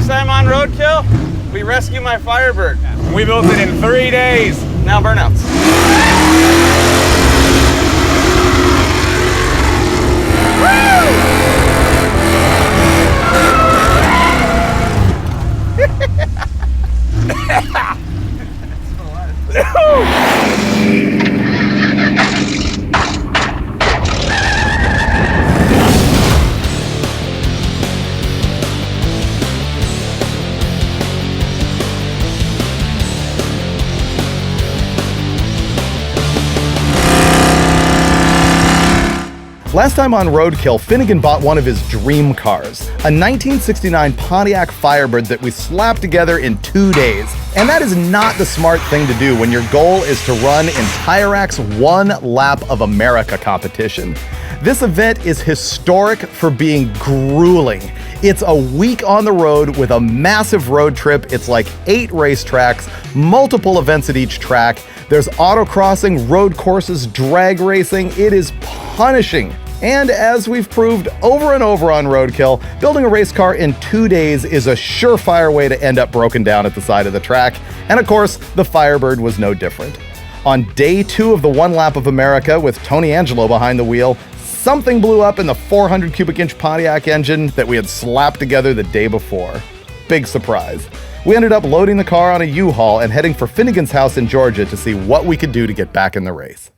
Last time on Roadkill, we rescued my Firebird. We built it in 3 days. Now burnouts. Last time on Roadkill, Finnegan bought one of his dream cars, a 1969 Pontiac Firebird that we slapped together in 2 days. And that is not the smart thing to do when your goal is to run in Tire Rack's One Lap of America competition. This event is historic for being grueling. It's a week on the road with a massive road trip. It's like 8 racetracks, multiple events at each track. There's autocrossing, road courses, drag racing. It is punishing. And as we've proved over and over on Roadkill, building a race car in 2 days is a surefire way to end up broken down at the side of the track. And of course, the Firebird was no different. On day 2 of the One Lap of America with Tony Angelo behind the wheel, something blew up in the 400 cubic inch Pontiac engine that we had slapped together the day before. Big surprise. We ended up loading the car on a U-Haul and heading for Finnegan's house in Georgia to see what we could do to get back in the race.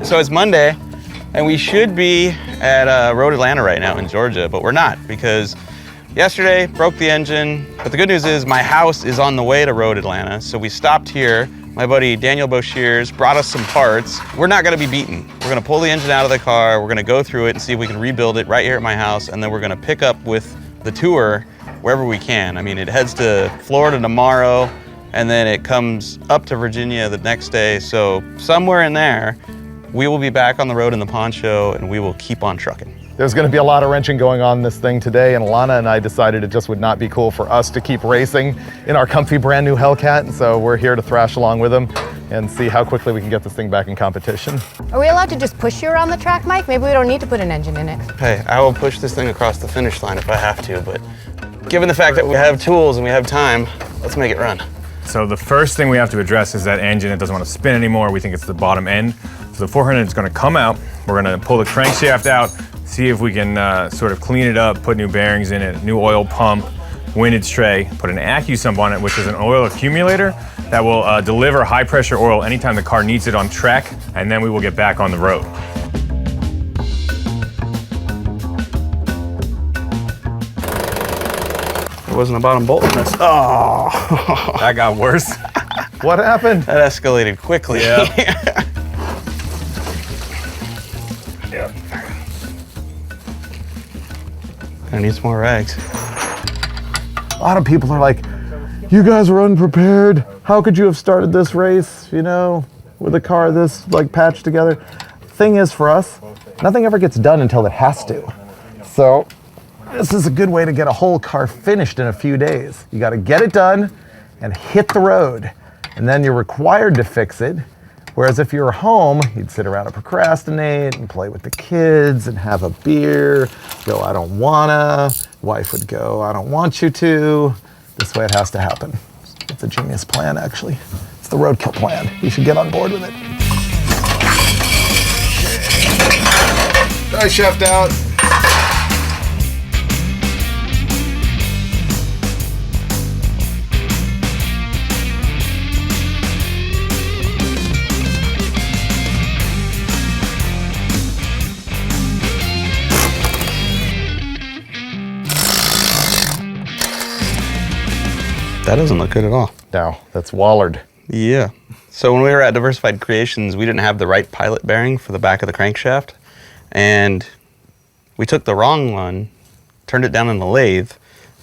So it's Monday, and we should be at Road Atlanta right now in Georgia, but we're not because yesterday broke the engine. But the good news is my house is on the way to Road Atlanta, so we stopped here. My buddy Daniel Boshears brought us some parts. We're not gonna be beaten. We're gonna pull the engine out of the car, we're gonna go through it and see if we can rebuild it right here at my house, and then we're gonna pick up with the tour wherever we can. I mean, it heads to Florida tomorrow, and then it comes up to Virginia the next day, so somewhere in there, we will be back on the road in the poncho and we will keep on trucking. There's going to be a lot of wrenching going on this thing today, and Alana and I decided it just would not be cool for us to keep racing in our comfy brand new Hellcat, and so we're here to thrash along with them and see how quickly we can get this thing back in competition. Are we allowed to just push you around the track, Mike? Maybe we don't need to put an engine in it. Hey, I will push this thing across the finish line if I have to, but given the fact that we have tools and we have time, let's make it run. So the first thing we have to address is that engine. It doesn't want to spin anymore. We think it's the bottom end. So the 400 is going to come out. We're going to pull the crankshaft out, see if we can sort of clean it up, put new bearings in it, new oil pump, windage tray, put an AccuSump on it, which is an oil accumulator that will deliver high pressure oil anytime the car needs it on track, and then we will get back on the road. There wasn't a bottom bolt in this. Oh, That got worse. What happened? that escalated quickly. Yeah. Yeah. I need some more rags. A lot of people are like, you guys were unprepared. How could you have started this race, you know, with a car this like patched together? Thing is, for us, nothing ever gets done until it has to. So this is a good way to get a whole car finished in a few days. You got to get it done and hit the road, and then you're required to fix it. Whereas if you were home, you'd sit around and procrastinate and play with the kids and have a beer, go, I don't wanna. Wife would go, I don't want you to. This way it has to happen. It's a genius plan, actually. It's the Roadkill plan. You should get on board with it. Dry shaft out. That doesn't look good at all. No, that's Wallard. Yeah. So when we were at Diversified Creations, we didn't have the right pilot bearing for the back of the crankshaft. And we took the wrong one, turned it down in the lathe,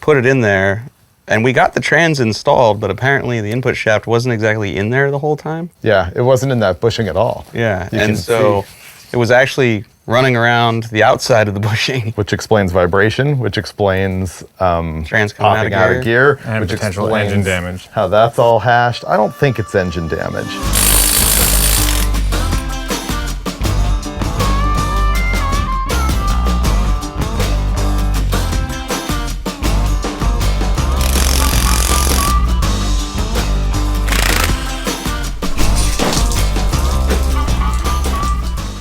put it in there, and we got the trans installed, but apparently the input shaft wasn't exactly in there the whole time. Yeah, it wasn't in that bushing at all. Yeah, You and can so it was actually running around the outside of the bushing. Which explains vibration, which explains Trans coming popping out of gear, And which potential explains engine damage. how that's all hashed. I don't think it's engine damage.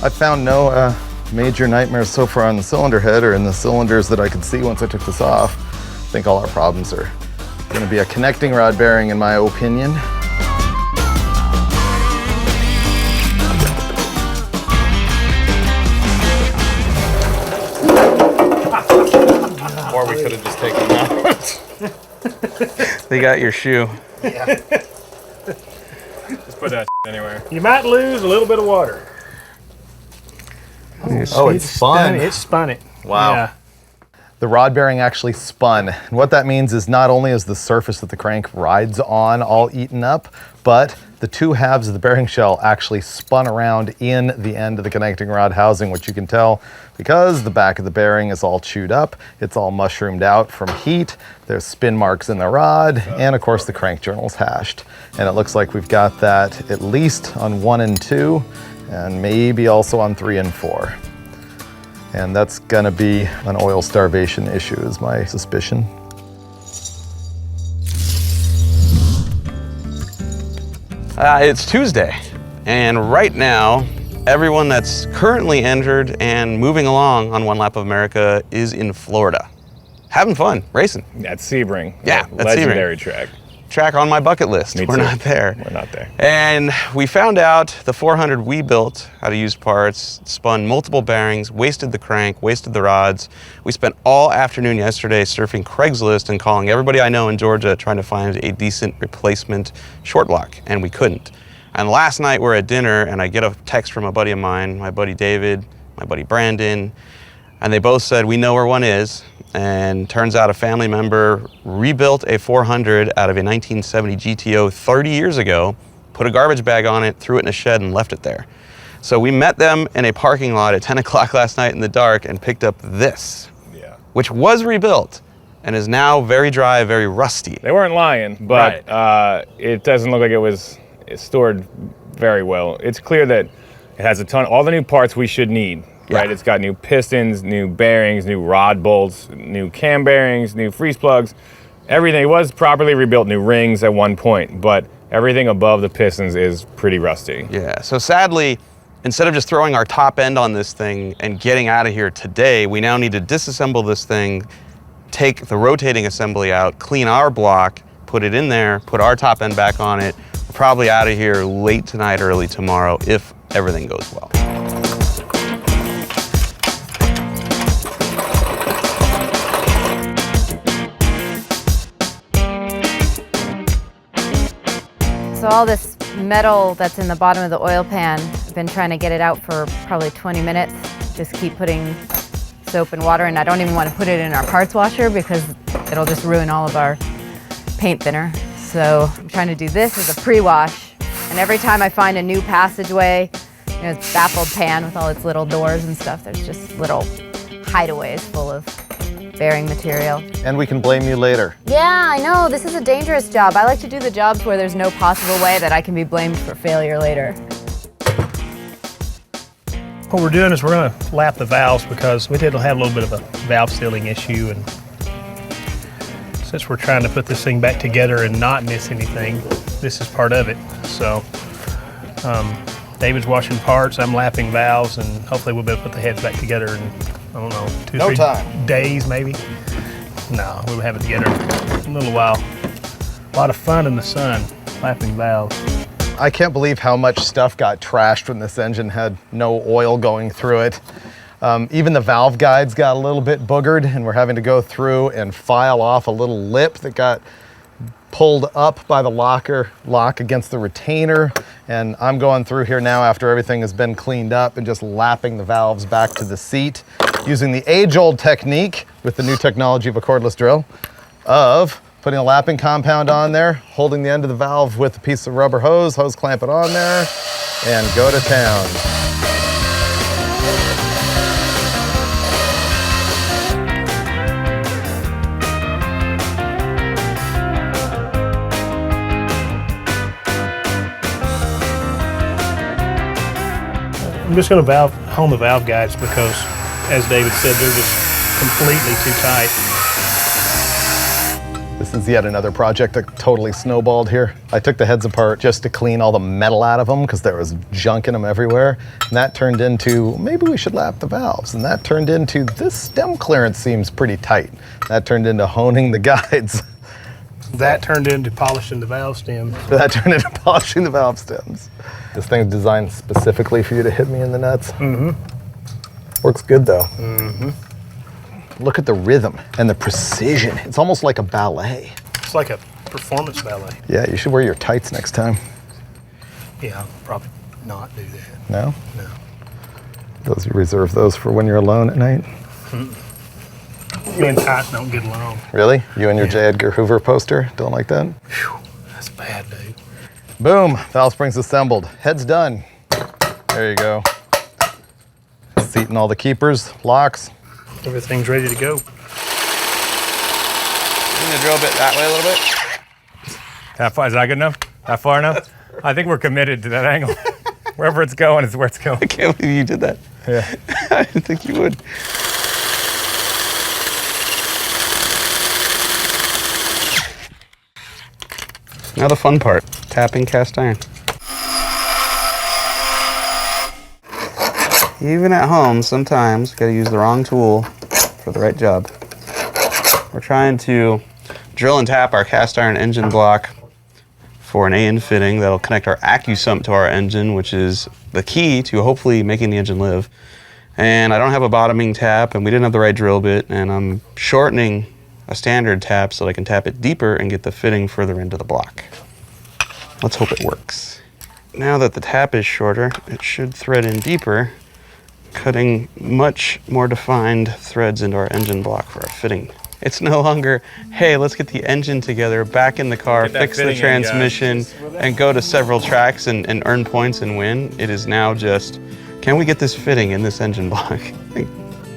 I found no major nightmares so far on the cylinder head or in the cylinders that I could see once I took this off. I think all our problems are going to be a connecting rod bearing in my opinion. Or we could have just taken them out. They got your shoe. Yeah. Just put that anywhere. You might lose a little bit of water. Oh, it's spun. It spun it. Wow. Yeah. The rod bearing actually spun. And what that means is not only is the surface that the crank rides on all eaten up, but the two halves of the bearing shell actually spun around in the end of the connecting rod housing, which you can tell because the back of the bearing is all chewed up. It's all mushroomed out from heat. There's spin marks in the rod, and of course the crank journal's hashed. And it looks like we've got that at least on 1 and 2, and maybe also on 3 and 4. And that's gonna be an oil starvation issue is my suspicion. It's Tuesday, and right now, everyone that's currently injured and moving along on One Lap of America is in Florida. Having fun, racing. At Sebring. Yeah, the at legendary track. Track on my bucket list. Me We're too. not there. We're not there. And we found out the 400 we built out of used parts, spun multiple bearings, wasted the crank, wasted the rods. We spent all afternoon yesterday surfing Craigslist and calling everybody I know in Georgia trying to find a decent replacement short block, and we couldn't. And last night we're at dinner and I get a text from a buddy of mine, my buddy David, my buddy Brandon, and they both said, we know where one is. And turns out a family member rebuilt a 400 out of a 1970 GTO 30 years ago, put a garbage bag on it, threw it in a shed, and left it there. So we met them in a parking lot at 10 o'clock last night in the dark and picked up this, which was rebuilt and is now very dry, very rusty. They weren't lying, but it doesn't look like it's stored very well. It's clear that it has all the new parts we should need. Right, Yeah. it's got new pistons, new bearings, new rod bolts, new cam bearings, new freeze plugs, everything. It was properly rebuilt, new rings at one point, but everything above the pistons is pretty rusty. Yeah, so sadly, instead of just throwing our top end on this thing and getting out of here today, we now need to disassemble this thing, take the rotating assembly out, clean our block, put it in there, put our top end back on it. We're probably out of here late tonight, early tomorrow, if everything goes well. So all this metal that's in the bottom of the oil pan, I've been trying to get it out for probably 20 minutes. Just keep putting soap and water, and I don't even want to put it in our parts washer because it'll just ruin all of our paint thinner. So I'm trying to do this as a pre-wash, and every time I find a new passageway, it's baffled pan with all its little doors and stuff, there's just little hideaways full of bearing material. And we can blame you later. Yeah, I know. This is a dangerous job. I like to do the jobs where there's no possible way that I can be blamed for failure later. What we're doing is we're going to lap the valves because we did have a little bit of a valve sealing issue, and since we're trying to put this thing back together and not miss anything, this is part of it. So David's washing parts, I'm lapping valves, and hopefully we'll be able to put the heads back together in, I don't know, 2 or 3 days maybe. No, we'll have it together in a little while. A lot of fun in the sun, lapping valves. I can't believe how much stuff got trashed when this engine had no oil going through it. Even the valve guides got a little bit boogered, and we're having to go through and file off a little lip that got pulled up by the lock against the retainer. And I'm going through here now after everything has been cleaned up and just lapping the valves back to the seat using the age-old technique with the new technology of a cordless drill of putting a lapping compound on there, holding the end of the valve with a piece of rubber hose clamp it on there, and go to town. I'm just going to hone the valve guides because, as David said, they're just completely too tight. The This is yet another project that totally snowballed here. I took the heads apart just to clean all the metal out of them because there was junk in them everywhere. And that turned into, maybe we should lap the valves. And that turned into, this stem clearance seems pretty tight. That turned into honing the guides. That turned into polishing the valve stems. That turned into polishing the valve stems. This thing's designed specifically for you to hit me in the nuts. Works good though. Look at the rhythm and the precision. It's almost like a ballet. It's like a performance ballet. Yeah, you should wear your tights next time. Yeah, I'll probably not do that. No? No. Those, you reserve those for when you're alone at night? Me and tights don't get along. Really? You and your J. Edgar Hoover poster don't like that? Whew, that's bad, dude. Boom, valve springs assembled. Head's done. There you go. Seating all the keepers, locks. Everything's ready to go. I'm gonna drill a bit that way a little bit. That far, is that good enough? That far enough? I think we're committed to that angle. Wherever it's going is where it's going. I can't believe you did that. Yeah. I didn't think you would. Now the fun part, tapping cast iron. Even at home, sometimes you gotta use the wrong tool for the right job. We're trying to drill and tap our cast iron engine block for an A-end fitting that'll connect our AccuSump to our engine, which is the key to hopefully making the engine live. And I don't have a bottoming tap, and we didn't have the right drill bit, and I'm shortening a standard tap so that I can tap it deeper and get the fitting further into the block. Let's hope it works. Now that the tap is shorter, it should thread in deeper, cutting much more defined threads into our engine block for our fitting. It's no longer, hey, let's get the engine together, back in the car, fix the transmission, and go to several tracks and earn points and win. It is now just, can we get this fitting in this engine block?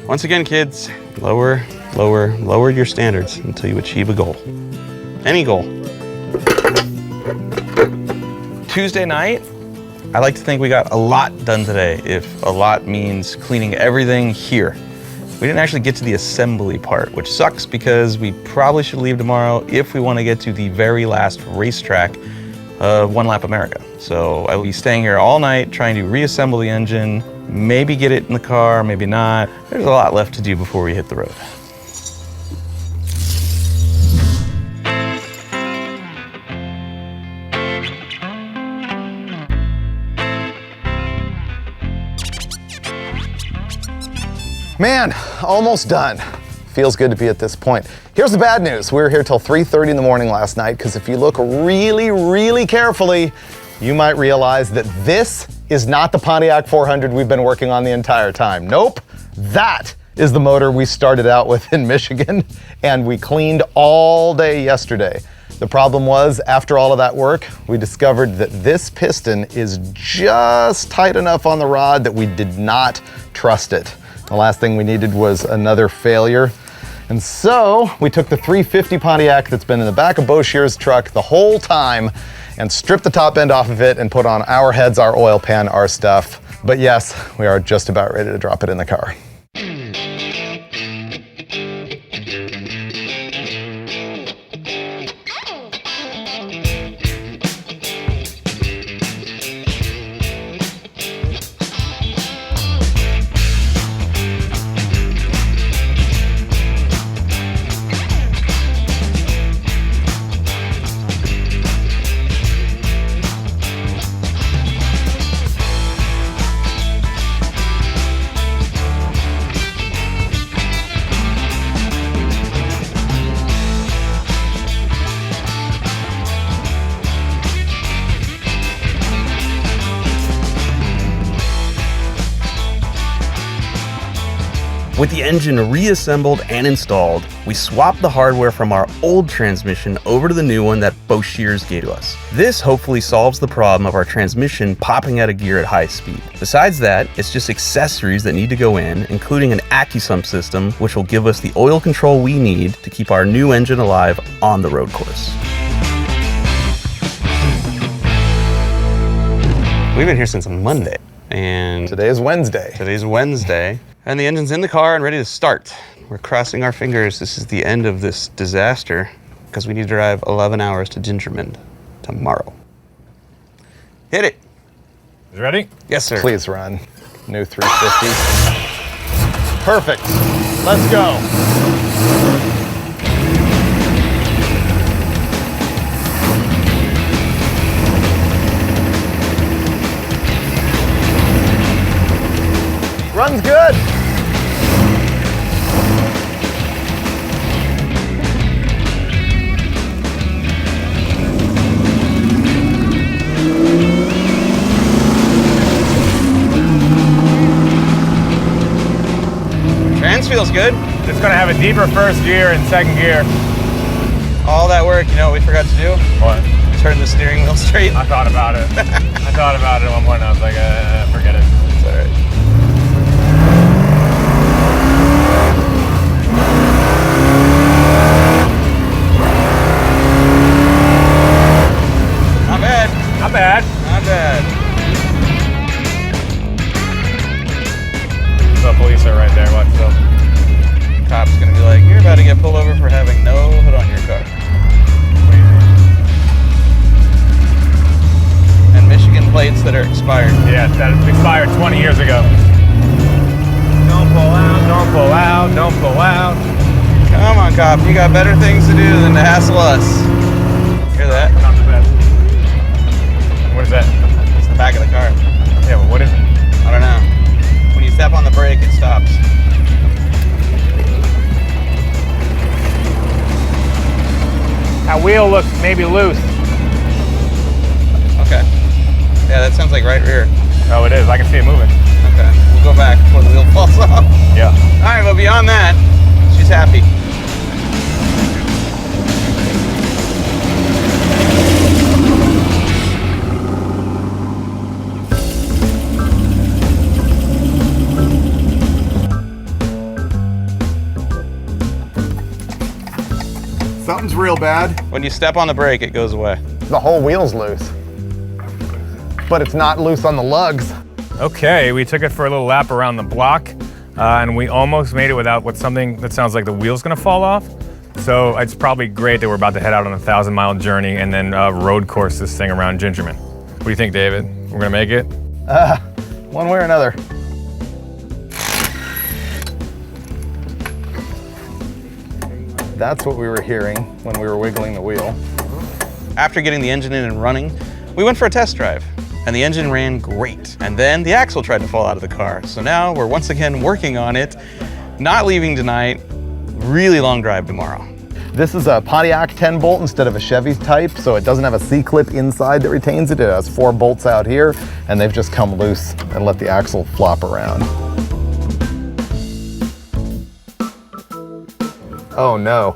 Once again, kids, lower your standards until you achieve a goal. Any goal. Tuesday night, I like to think we got a lot done today, if a lot means cleaning everything here. We didn't actually get to the assembly part, which sucks because we probably should leave tomorrow if we want to get to the very last racetrack of One Lap America. So I will be staying here all night trying to reassemble the engine, maybe get it in the car, maybe not. There's a lot left to do before we hit the road. Man, almost done. Feels good to be at this point. Here's the bad news. We were here till 3:30 in the morning last night because if you look really carefully, you might realize that this is not the Pontiac 400 we've been working on the entire time. Nope, that is the motor we started out with in Michigan and we cleaned all day yesterday. The problem was, after all of that work, we discovered that this piston is just tight enough on the rod that we did not trust it. The last thing we needed was another failure. And so we took the 350 Pontiac that's been in the back of Bo Shear's truck the whole time and stripped the top end off of it and put on our heads, our oil pan, our stuff. But yes, we are just about ready to drop it in the car. With the engine reassembled and installed, we swapped the hardware from our old transmission over to the new one that Bo Shears gave to us. This hopefully solves the problem of our transmission popping out of gear at high speed. Besides that, it's just accessories that need to go in, including an AccuSump system, which will give us the oil control we need to keep our new engine alive on the road course. We've been here since Monday, and Today is Wednesday. today's Wednesday, and the engine's in the car and ready to start. We're crossing our fingers. This is the end of this disaster. because we need to drive 11 hours to Gingerman tomorrow. Hit it. You ready? Yes, sir. Please run. New 350. Perfect. Let's go. Runs good. Trans feels good. It's gonna have a deeper first gear and second gear. All that work, you know what we forgot to do? What? Turn the steering wheel straight. I thought about it. I thought about it at one point. I was like, forget it. It's all right. Not bad. Not bad. Not bad. The police are right there. Watch this. Cop's gonna be like, you're about to get pulled over for having no hood on your car. And Michigan plates that are expired. Yeah, that expired 20 years ago. Don't pull out, don't pull out, don't pull out. Come on, cop. You got better things to do than to hassle us. Hear that? Not the best. What is that? It's the back of the car. Yeah, but what is it? I don't know. When you step on the brake, it stops. That wheel looks maybe loose. Okay. Yeah, that sounds like right rear. Oh, it is. I can see it moving. Okay. We'll go back before the wheel falls off. Yeah. All right, but beyond that, she's happy. Something's real bad. When you step on the brake, it goes away. The whole wheel's loose. But it's not loose on the lugs. Okay, we took it for a little lap around the block, and we almost made it without something that sounds like the wheel's gonna fall off. So it's probably great that we're about to head out on a 1,000-mile journey and then road course this thing around Gingerman. What do you think, David? We're gonna make it? One way or another. That's what we were hearing when we were wiggling the wheel. After getting the engine in and running, we went for a test drive, and the engine ran great. And then the axle tried to fall out of the car. So now we're once again working on it, not leaving tonight, really long drive tomorrow. This is a Pontiac 10 bolt instead of a Chevy type, so it doesn't have a C-clip inside that retains it. It has 4 bolts out here, and they've just come loose and let the axle flop around. Oh no.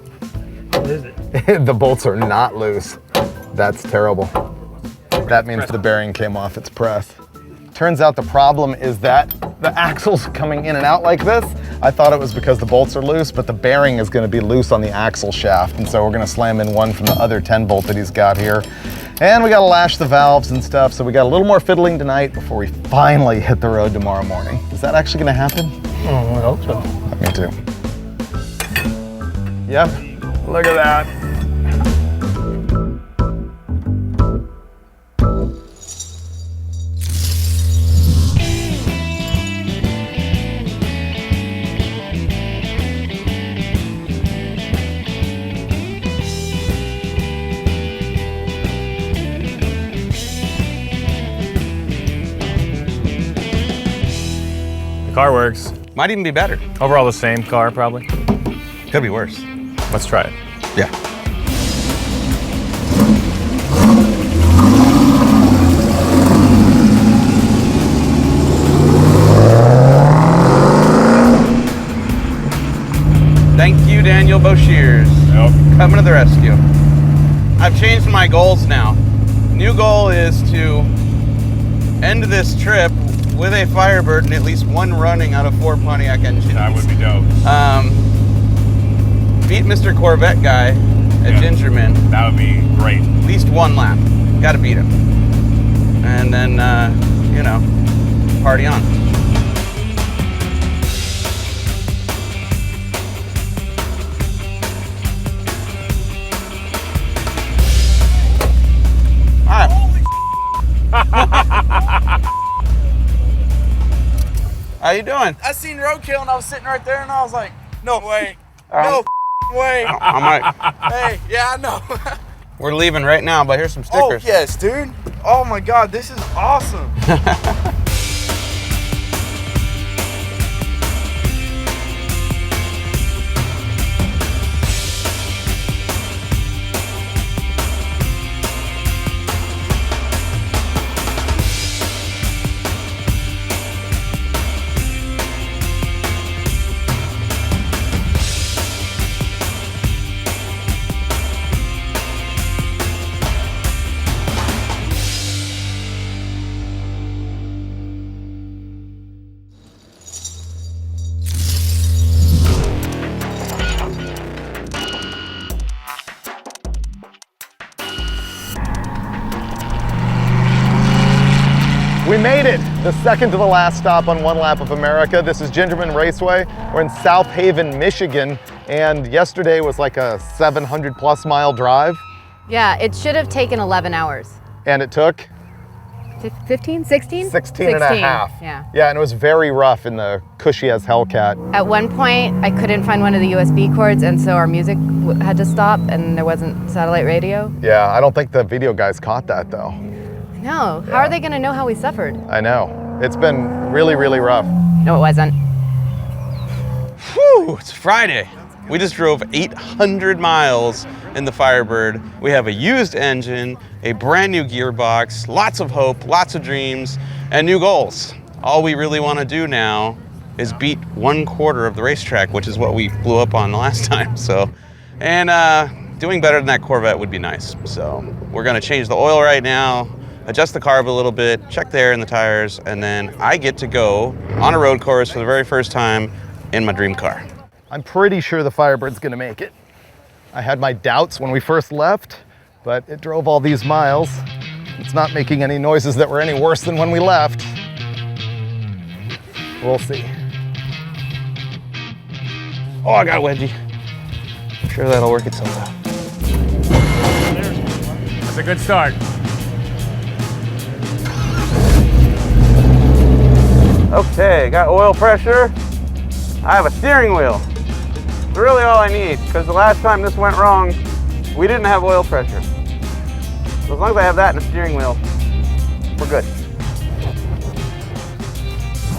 What is it? The bolts are not loose. That's terrible. That means the bearing came off its press. Turns out the problem is that the axle's coming in and out like this. I thought it was because the bolts are loose, but the bearing is gonna be loose on the axle shaft. And so we're gonna slam in one from the other 10 bolt that he's got here. And we gotta lash the valves and stuff. So we got a little more fiddling tonight before we finally hit the road tomorrow morning. Is that actually gonna happen? Oh, I hope so. Me too. Yep, look at that. The car works. Might even be better. Overall the same car, probably. Could be worse. Let's try it. Yeah. Thank you, Daniel Boshears. Nope. Coming to the rescue. I've changed my goals now. New goal is to end this trip with a Firebird and at least one running out of 4 Pontiac engines. That would be dope. Beat Mr. Corvette guy at Gingerman. That would be great. At least one lap. Got to beat him. And then, you know, party on. How you doing? I seen Roadkill and I was sitting right there and I was like, no way. No way. I'm like, Hey, yeah, I know. we're leaving right now, but here's some stickers. Oh, yes, dude. Oh my God, this is awesome. We made it! The second to the last stop on One Lap of America. This is Gingerman Raceway. We're in South Haven, Michigan, and yesterday was like a 700+ mile drive, Yeah, it should have taken 11 hours. and it took 15, 16? 16 and a half. Yeah. Yeah, and it was very rough in the cushy as Hellcat. At one point, I couldn't find one of the USB cords, and so our music had to stop, and there wasn't satellite radio. Yeah, I don't think the video guys caught that though. No, how are they going to know how we suffered? I know. It's been really, really rough. No, it wasn't. Whew, it's Friday. We just drove 800 miles in the Firebird. We have a used engine, a brand new gearbox, lots of hope, lots of dreams, and new goals. All we really want to do now is beat 1/4 of the racetrack, which is what we blew up on the last time. So, and doing better than that Corvette would be nice. So we're gonna change the oil right now, adjust the carb a little bit, check the air in the tires, and then I get to go on a road course for the very first time in my dream car. I'm pretty sure the Firebird's gonna make it. I had my doubts when we first left, but it drove all these miles. It's not making any noises that were any worse than when we left. We'll see. Oh, I got a wedgie. I'm sure that'll work itself out. That's a good start. Okay, got oil pressure. I have a steering wheel. It's really all I need, because the last time this went wrong, we didn't have oil pressure. So as long as I have that and a steering wheel, we're good.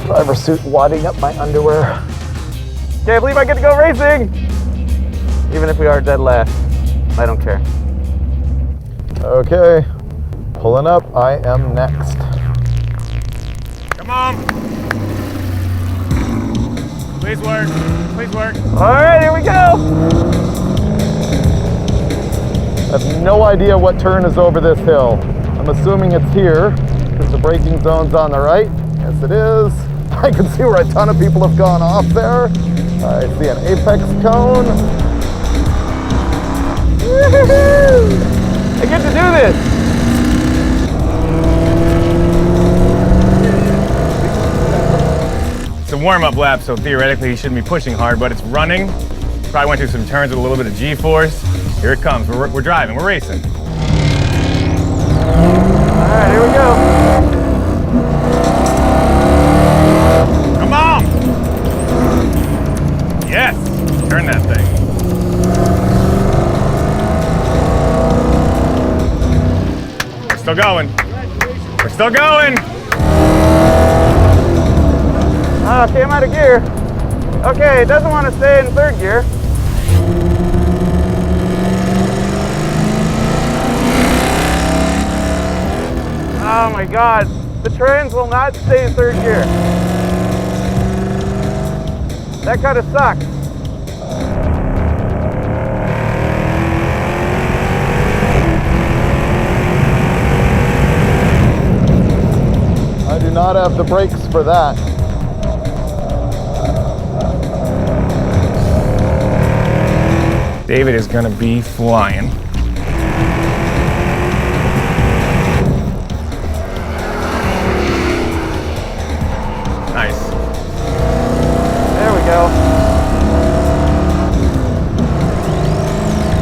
Driver suit wadding up my underwear. Can't believe I get to go racing! Even if we are dead last, I don't care. Okay, pulling up, I am next. Come on. Please work. Please work. All right, here we go! I have no idea what turn is over this hill. I'm assuming it's here, because the braking zone's on the right. Yes, it is. I can see where a ton of people have gone off there. I see an apex cone. Woo-hoo-hoo! I get to do this! It's a warm-up lap, so theoretically you shouldn't be pushing hard, but it's running. Probably went through some turns with a little bit of G-force. Here it comes. We're driving. We're racing. All right, here we go. Come on! Yes! Turn that thing. We're still going. We're still going! Okay, I'm out of gear. Okay, it doesn't want to stay in third gear. Oh my God, the trans will not stay in third gear. That kind of sucks. I do not have the brakes for that. David is gonna be flying. Nice. There we go.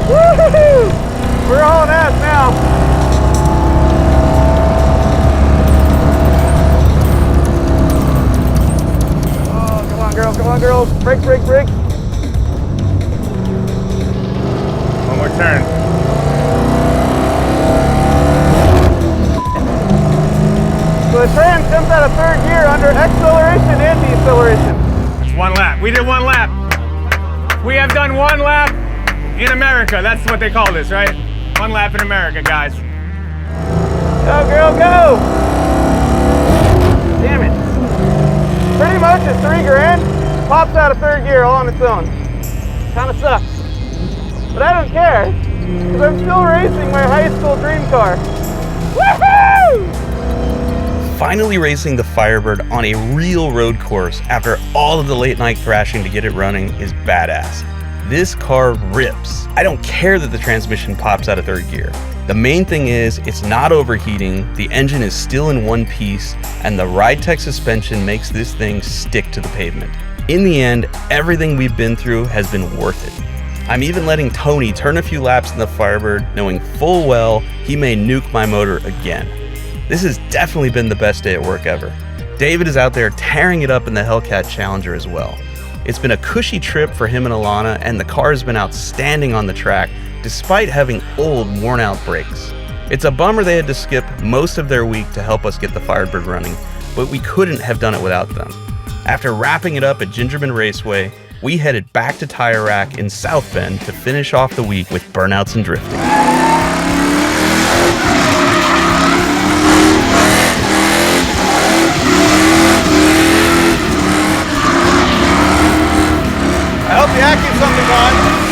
Woo-hoo-hoo! We're hauling ass now. on, girls. Brake, brake, brake. One more turn. So the trans comes out of third gear under acceleration and deceleration. That's 1 lap. We did 1 lap. We have done 1 lap in America. That's what they call this, right? 1 lap in America, guys. Go, girl, go! Damn it. Pretty much at $3 grand, pops out of third gear all on its own. Kinda sucks. But I don't care, because I'm still racing my high school dream car. Woohoo! Finally racing the Firebird on a real road course after all of the late night thrashing to get it running is badass. This car rips. I don't care that the transmission pops out of third gear. The main thing is it's not overheating, the engine is still in one piece, and the Ride Tech suspension makes this thing stick to the pavement. In the end, everything we've been through has been worth it. I'm even letting Tony turn a few laps in the Firebird, knowing full well he may nuke my motor again. This has definitely been the best day at work ever. David is out there tearing it up in the Hellcat Challenger as well. It's been a cushy trip for him and Alana, and the car has been outstanding on the track, despite having old, worn-out brakes. It's a bummer they had to skip most of their week to help us get the Firebird running, but we couldn't have done it without them. After wrapping it up at Gingerbread Raceway, we headed back to Tire Rack in South Bend to finish off the week with burnouts and drifting. I hope the acting something's on.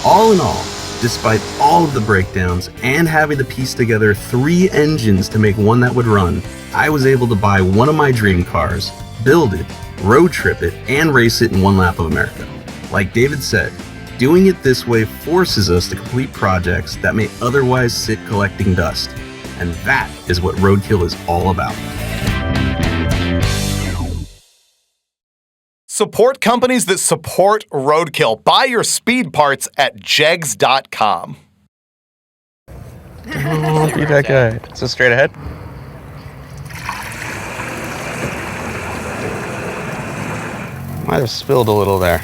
All in all, despite all of the breakdowns and having to piece together 3 engines to make one that would run, I was able to buy one of my dream cars, build it, road trip it, and race it in 1 lap of America. Like David said, doing it this way forces us to complete projects that may otherwise sit collecting dust. And that is what Roadkill is all about. Support companies that support Roadkill. Buy your speed parts at jegs.com. Don't be that guy. So straight ahead. Might have spilled a little there.